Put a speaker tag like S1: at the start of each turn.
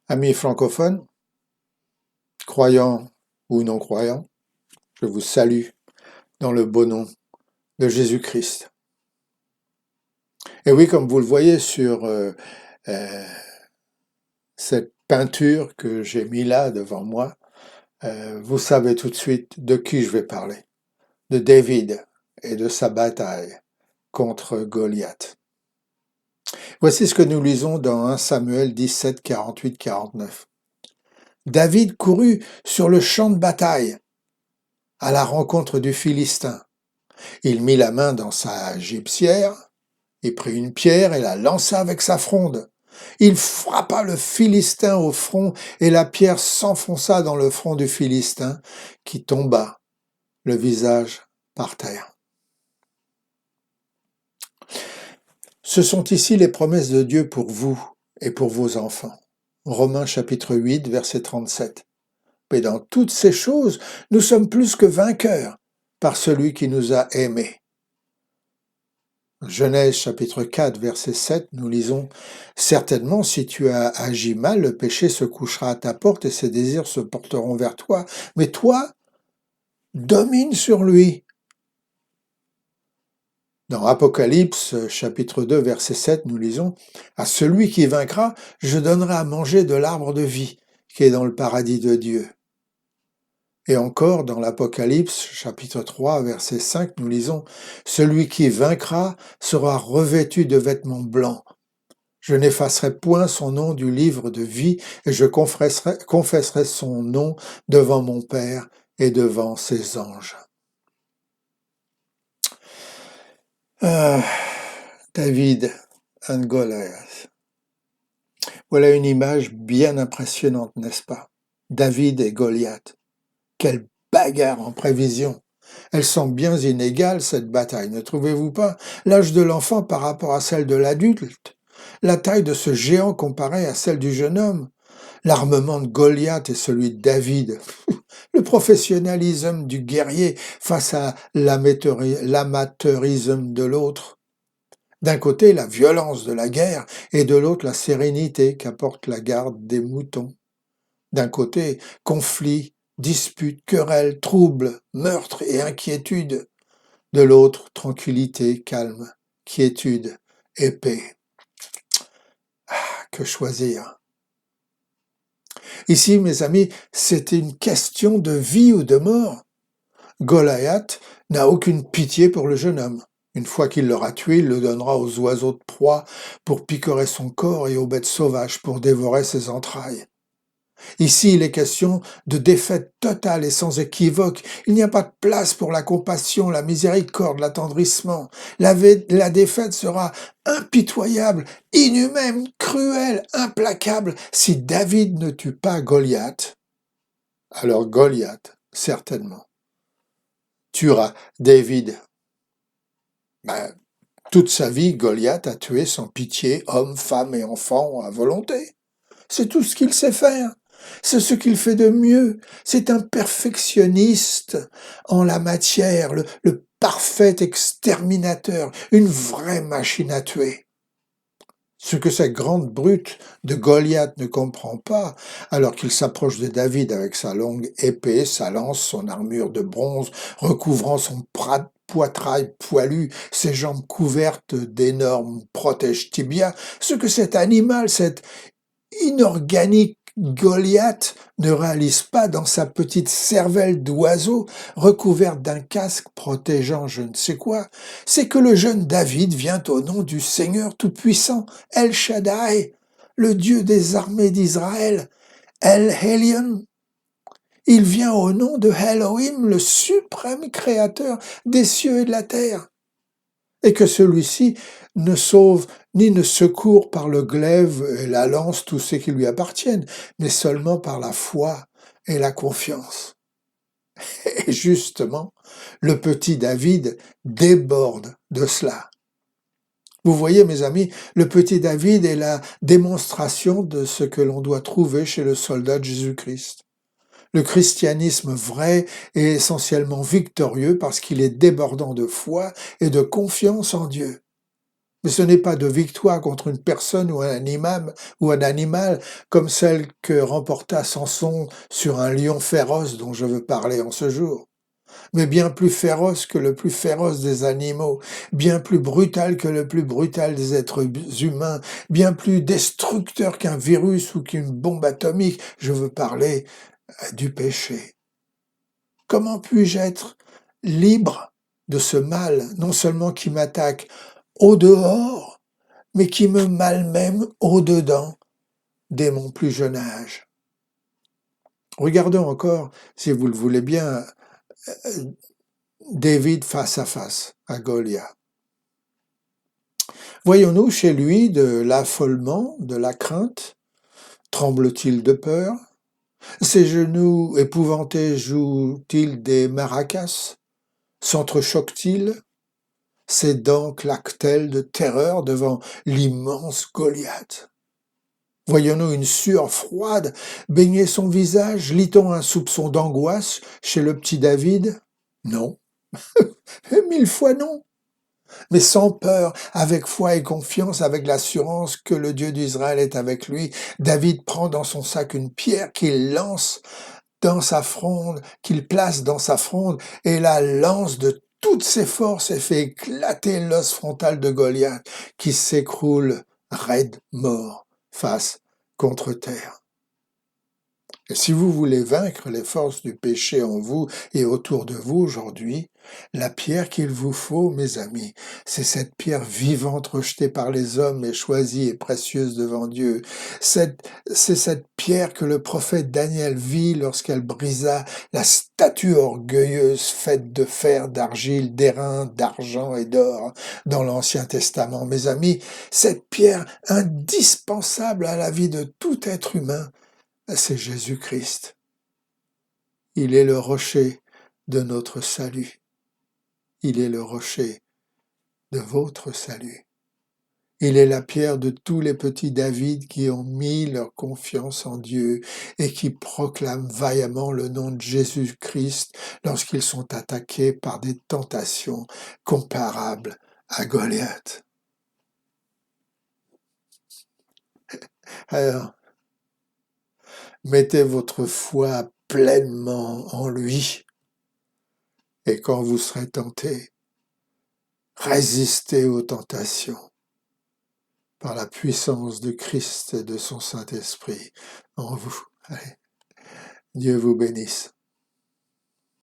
S1: Amis francophones, croyants ou non-croyants, je vous salue dans le beau nom de Jésus-Christ. Et oui, comme vous le voyez sur euh, cette peinture que j'ai mis là devant moi, vous savez tout de suite de qui je vais parler, de David et de sa bataille contre Goliath. Voici ce que nous lisons dans 1 Samuel 17, 48-49. David courut sur le champ de bataille à la rencontre du Philistin. Il mit la main dans sa gibecière, il prit une pierre et la lança avec sa fronde. Il frappa le Philistin au front et la pierre s'enfonça dans le front du Philistin qui tomba, le visage par terre. Ce sont ici les promesses de Dieu pour vous et pour vos enfants. Romains chapitre 8, verset 37. Mais dans toutes ces choses, nous sommes plus que vainqueurs par celui qui nous a aimés. Genèse chapitre 4, verset 7, nous lisons « Certainement, si tu as agi mal, le péché se couchera à ta porte et ses désirs se porteront vers toi. Mais toi, domine sur lui. » Dans Apocalypse chapitre 2, verset 7, nous lisons « À celui qui vaincra, je donnerai à manger de l'arbre de vie qui est dans le paradis de Dieu. » Et encore, dans l'Apocalypse, chapitre 3, verset 5, nous lisons « Celui qui vaincra sera revêtu de vêtements blancs. Je n'effacerai point son nom du livre de vie, et je confesserai son nom devant mon Père et devant ses anges. » David and Goliath. Voilà une image bien impressionnante, n'est-ce pas? David et Goliath. Quelle bagarre en prévision! Elle semble bien inégale, cette bataille, ne trouvez-vous pas? L'âge de l'enfant par rapport à celle de l'adulte, la taille de ce géant comparée à celle du jeune homme, l'armement de Goliath et celui de David, le professionnalisme du guerrier face à l'amateurisme de l'autre. D'un côté, la violence de la guerre et de l'autre, la sérénité qu'apporte la garde des moutons. D'un côté, conflit, disputes, querelles, troubles, meurtres et inquiétudes. De l'autre, tranquillité, calme, quiétude et paix. Que choisir? Ici, mes amis, c'est une question de vie ou de mort. Goliath n'a aucune pitié pour le jeune homme. Une fois qu'il l'aura tué, il le donnera aux oiseaux de proie pour picorer son corps et aux bêtes sauvages pour dévorer ses entrailles. Ici, il est question de défaite totale et sans équivoque. Il n'y a pas de place pour la compassion, la miséricorde, l'attendrissement. La défaite sera impitoyable, inhumaine, cruelle, implacable. Si David ne tue pas Goliath, alors Goliath, certainement, tuera David. Toute sa vie, Goliath a tué sans pitié hommes, femmes et enfants à volonté. C'est tout ce qu'il sait faire. C'est ce qu'il fait de mieux. C'est un perfectionniste en la matière, le parfait exterminateur, une vraie machine à tuer. Ce que cette grande brute de Goliath ne comprend pas, alors qu'il s'approche de David avec sa longue épée, sa lance, son armure de bronze, recouvrant son poitrail poilu, ses jambes couvertes d'énormes protèges tibias, ce que cet animal, cet inorganique Goliath ne réalise pas dans sa petite cervelle d'oiseau recouverte d'un casque protégeant je ne sais quoi, c'est que le jeune David vient au nom du Seigneur Tout-Puissant, El Shaddai, le Dieu des armées d'Israël, El Elyon. Il vient au nom de Elohim, le suprême créateur des cieux et de la terre. Et que celui-ci ne sauve ni ne secourt par le glaive et la lance tous ceux qui lui appartiennent, mais seulement par la foi et la confiance. Et justement, le petit David déborde de cela. Vous voyez, mes amis, le petit David est la démonstration de ce que l'on doit trouver chez le soldat de Jésus-Christ. Le christianisme vrai est essentiellement victorieux parce qu'il est débordant de foi et de confiance en Dieu. Mais ce n'est pas de victoire contre une personne ou un animal comme celle que remporta Samson sur un lion féroce dont je veux parler en ce jour, mais bien plus féroce que le plus féroce des animaux, bien plus brutal que le plus brutal des êtres humains, bien plus destructeur qu'un virus ou qu'une bombe atomique. Je veux parler du péché. Comment puis-je être libre de ce mal, non seulement qui m'attaque au dehors, mais qui me malmène au dedans dès mon plus jeune âge? Regardons encore, si vous le voulez bien, David face à Goliath. Voyons-nous chez lui de l'affolement, de la crainte? Tremble-t-il de peur? Ses genoux épouvantés jouent-ils des maracas? S'entrechoquent-ils? Ses dents claquent-elles de terreur devant l'immense Goliath? Voyons-nous une sueur froide baigner son visage? Lit-on un soupçon d'angoisse chez le petit David? Non. 1000 fois non. Mais sans peur, avec foi et confiance, avec l'assurance que le Dieu d'Israël est avec lui, David prend dans son sac une pierre qu'il lance dans sa fronde, qu'il place dans sa fronde, et la lance de toutes ses forces et fait éclater l'os frontal de Goliath, qui s'écroule raide mort, face contre terre. Et si vous voulez vaincre les forces du péché en vous et autour de vous aujourd'hui, la pierre qu'il vous faut, mes amis, c'est cette pierre vivante rejetée par les hommes et choisie et précieuse devant Dieu. C'est cette pierre que le prophète Daniel vit lorsqu'elle brisa la statue orgueilleuse faite de fer, d'argile, d'airain, d'argent et d'or dans l'Ancien Testament. Mes amis, cette pierre indispensable à la vie de tout être humain, c'est Jésus-Christ. Il est le rocher de notre salut. Il est le rocher de votre salut. Il est la pierre de tous les petits David qui ont mis leur confiance en Dieu et qui proclament vaillamment le nom de Jésus-Christ lorsqu'ils sont attaqués par des tentations comparables à Goliath. Alors, mettez votre foi pleinement en lui. Et quand vous serez tenté, résistez aux tentations par la puissance de Christ et de son Saint-Esprit en vous. Allez, Dieu vous bénisse.